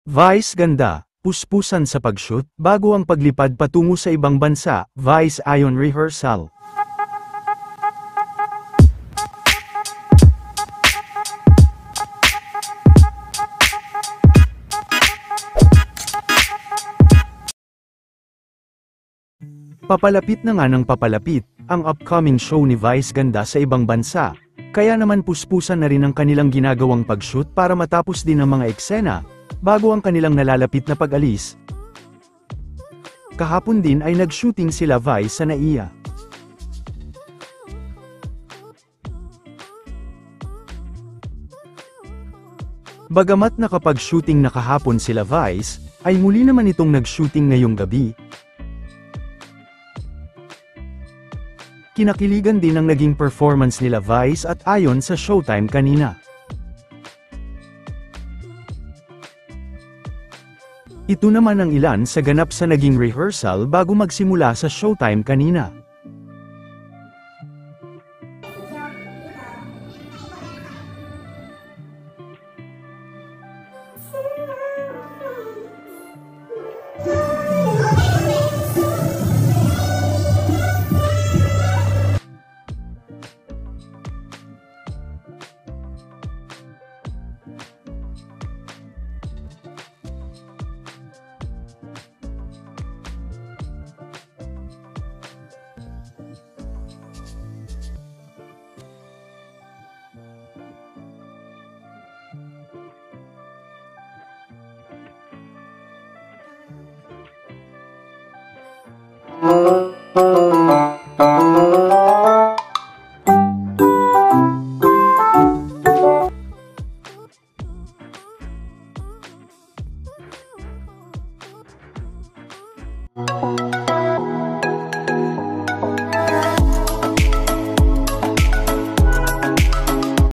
Vice ganda, puspusan sa pag-shoot, bago ang paglipad patungo sa ibang bansa, Vice ayon rehearsal. Papalapit na nga ng papalapit, ang upcoming show ni Vice ganda sa ibang bansa, kaya naman puspusan na rin ang kanilang ginagawang pag-shoot para matapos din ang mga eksena, bago ang kanilang nalalapit na pag-alis. Kahapon din ay nag-shooting sila Vice sa NAIA. Bagamat nakapag-shooting na kahapon sila Vice, ay muli naman itong nag-shooting ngayong gabi. Kinakiligan din ang naging performance nila Vice at Ayon sa Showtime kanina. Ito naman ang ilan sa ganap sa naging rehearsal bago magsimula sa Showtime kanina. Thank you.